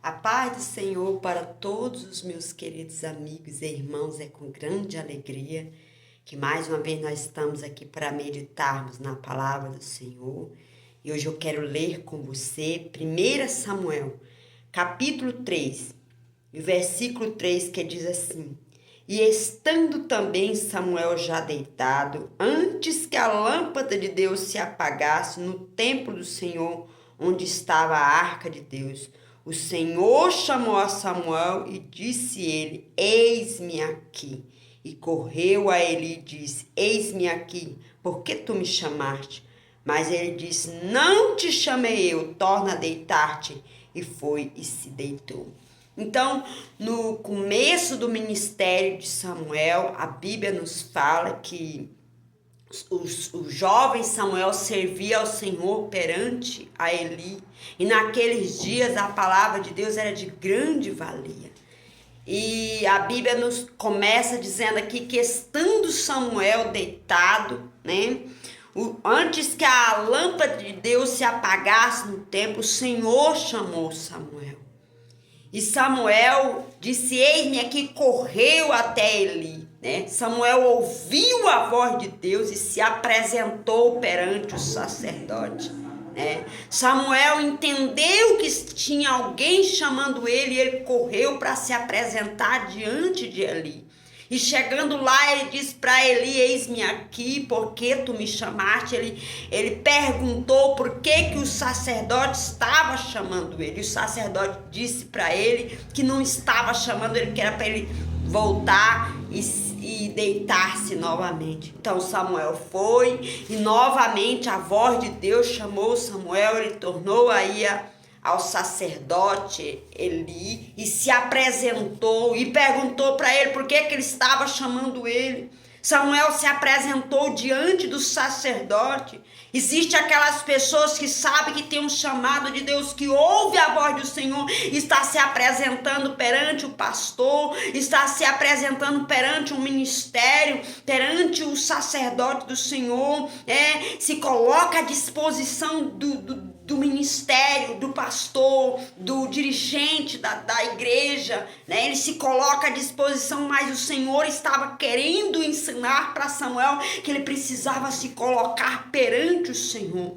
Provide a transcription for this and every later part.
A paz do Senhor para todos os meus queridos amigos e irmãos, é com grande alegria que mais uma vez nós estamos aqui para meditarmos na palavra do Senhor. E hoje eu quero ler com você 1 Samuel, capítulo 3, e o versículo 3 que diz assim: E estando também Samuel já deitado, antes que a lâmpada de Deus se apagasse no templo do Senhor, onde estava a arca de Deus, o Senhor chamou a Samuel e disse ele: Eis-me aqui. E correu a Eli e disse: Eis-me aqui, por que tu me chamaste? Mas ele disse: Não te chamei eu, torna a deitar-te. E foi e se deitou. Então, no começo do ministério de Samuel, a Bíblia nos fala que o jovem Samuel servia ao Senhor perante a Eli. E naqueles dias a palavra de Deus era de grande valia. E a Bíblia nos começa dizendo aqui que estando Samuel deitado, antes que a lâmpada de Deus se apagasse no templo, o Senhor chamou Samuel. E Samuel disse: Eis-me aqui, correu até Eli. Samuel ouviu a voz de Deus e se apresentou perante o sacerdote. Samuel entendeu que tinha alguém chamando ele e ele correu para se apresentar diante de Eli. E chegando lá, ele disse para Eli: Eis-me aqui, por que tu me chamaste? Ele perguntou por que o sacerdote estava chamando ele. O sacerdote disse para ele que não estava chamando ele, que era para ele voltar e deitar-se novamente. Então Samuel foi e novamente a voz de Deus chamou Samuel. Ele tornou aí ao sacerdote Eli e se apresentou e perguntou para ele por que ele estava chamando ele. Samuel se apresentou diante do sacerdote. Existe aquelas pessoas que sabem que tem um chamado de Deus, que ouve a voz do Senhor, está se apresentando perante o pastor, está se apresentando perante o ministério, perante o sacerdote do Senhor, se coloca à disposição do ministério, do pastor, do dirigente da igreja, ele se coloca à disposição, mas o Senhor estava querendo ensinar para Samuel que ele precisava se colocar perante o Senhor.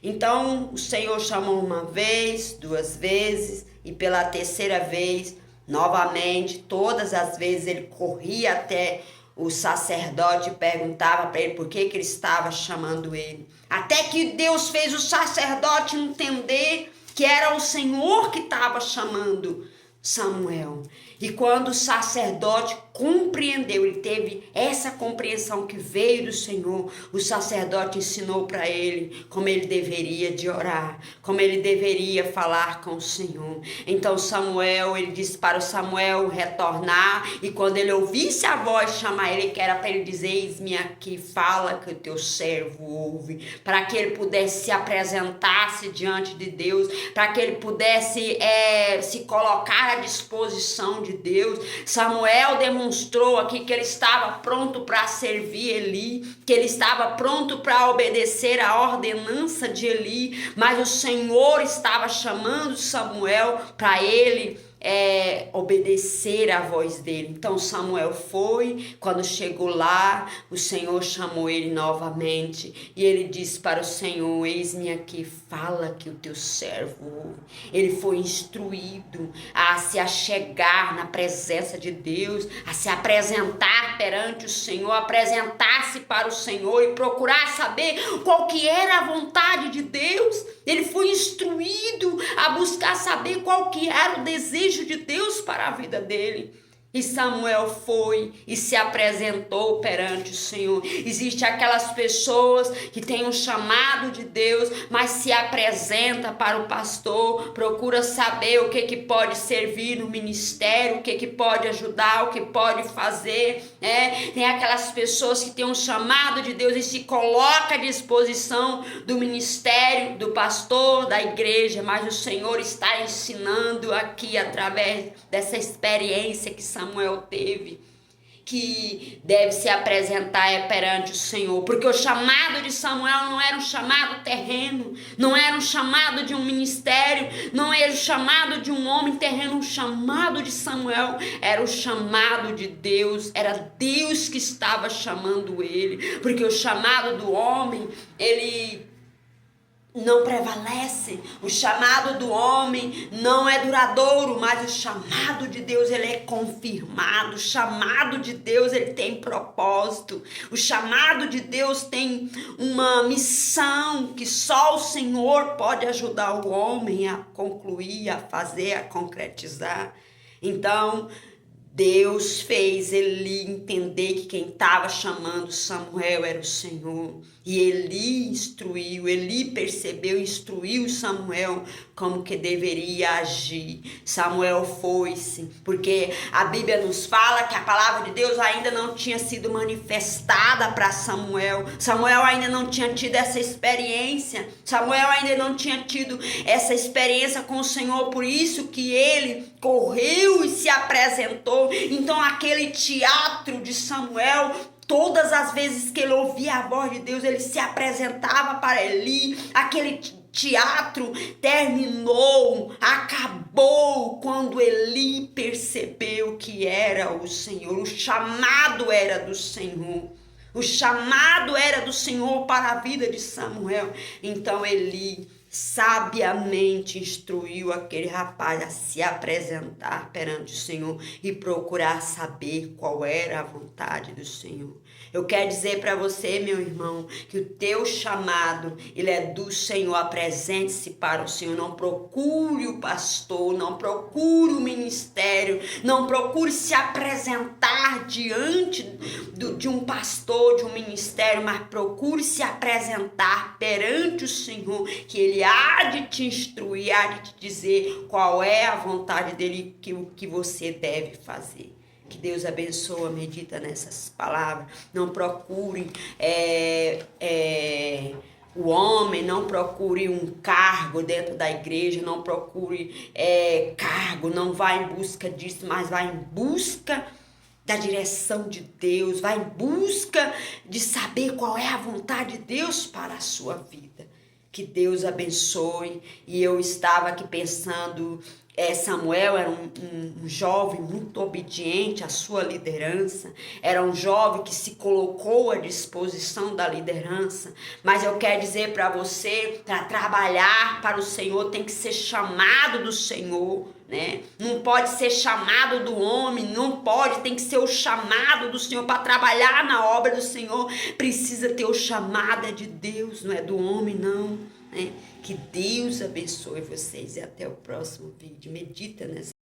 Então o Senhor chamou uma vez, duas vezes e pela terceira vez, novamente, todas as vezes ele corria até o sacerdote perguntava para ele por que ele estava chamando ele. Até que Deus fez o sacerdote entender que era o Senhor que estava chamando Samuel. E quando o sacerdote compreendeu, ele teve essa compreensão que veio do Senhor, o sacerdote ensinou para ele como ele deveria de orar, como ele deveria falar com o Senhor. Então Samuel, ele disse para o Samuel retornar, e quando ele ouvisse a voz chamar ele, que era para ele dizer: Eis-me aqui, fala que o teu servo ouve, para que ele pudesse se apresentar-se diante de Deus, para que ele pudesse se colocar à disposição de Deus. Samuel demonstrou aqui que ele estava pronto para servir Eli, que ele estava pronto para obedecer a ordenança de Eli, mas o Senhor estava chamando Samuel para ele obedecer a voz dele. Então Samuel foi. Quando chegou lá, o Senhor chamou ele novamente e ele disse para o Senhor: Eis-me aqui, fala que o teu servo ouve. Ele foi instruído a se achegar na presença de Deus, a se apresentar perante o Senhor, apresentar-se para o Senhor e procurar saber qual que era a vontade de Deus. Ele foi instruído a buscar saber qual que era o desejo de Deus para a vida dele. E Samuel foi e se apresentou perante o Senhor. Existem aquelas pessoas que têm um chamado de Deus, mas se apresenta para o pastor, procura saber o que pode servir no ministério, o que pode ajudar, o que pode fazer. Tem aquelas pessoas que têm um chamado de Deus e se coloca à disposição do ministério, do pastor, da igreja, mas o Senhor está ensinando aqui através dessa experiência que Samuel teve. que deve se apresentar perante o Senhor, porque o chamado de Samuel não era um chamado terreno, não era um chamado de um ministério, não era o chamado de um homem terreno. O chamado de Samuel era o chamado de Deus, era Deus que estava chamando ele, porque o chamado do homem, ele não prevalece, o chamado do homem não é duradouro, mas o chamado de Deus, ele é confirmado. O chamado de Deus, ele tem propósito, o chamado de Deus tem uma missão que só o Senhor pode ajudar o homem a concluir, a fazer, a concretizar. Então Deus fez Eli entender que quem estava chamando Samuel era o Senhor. E Eli instruiu, Eli percebeu, instruiu Samuel como que deveria agir. Samuel foi-se, porque a Bíblia nos fala que a palavra de Deus ainda não tinha sido manifestada para Samuel. Samuel ainda não tinha tido essa experiência. Samuel ainda não tinha tido essa experiência com o Senhor, por isso que ele correu e se apresentou. Então aquele teatro de Samuel, todas as vezes que ele ouvia a voz de Deus, ele se apresentava para Eli. Aquele teatro terminou, acabou quando Eli percebeu que era o Senhor. O chamado era do Senhor. O chamado era do Senhor para a vida de Samuel. Então Eli sabiamente instruiu aquele rapaz a se apresentar perante o Senhor e procurar saber qual era a vontade do Senhor. Eu quero dizer para você, meu irmão, que o teu chamado, ele é do Senhor. Apresente-se para o Senhor. Não procure o pastor, não procure o ministério, não procure se apresentar diante de um pastor, de um ministério, mas procure se apresentar perante o Senhor, que ele há de te instruir, há de te dizer qual é a vontade dele, que você deve fazer. Que Deus abençoe, medita nessas palavras. Não procure o homem, não procure um cargo dentro da igreja, não procure cargo, não vá em busca disso, mas vá em busca da direção de Deus, vá em busca de saber qual é a vontade de Deus para a sua vida. Que Deus abençoe. E eu estava aqui pensando, Samuel era um jovem muito obediente à sua liderança, era um jovem que se colocou à disposição da liderança, mas eu quero dizer para você, para trabalhar para o Senhor tem que ser chamado do Senhor, né? Não pode ser chamado do homem, não pode, tem que ser o chamado do Senhor. Para trabalhar na obra do Senhor precisa ter o chamado de Deus, não é do homem não, né? Que Deus abençoe vocês e até o próximo vídeo. Medita nessa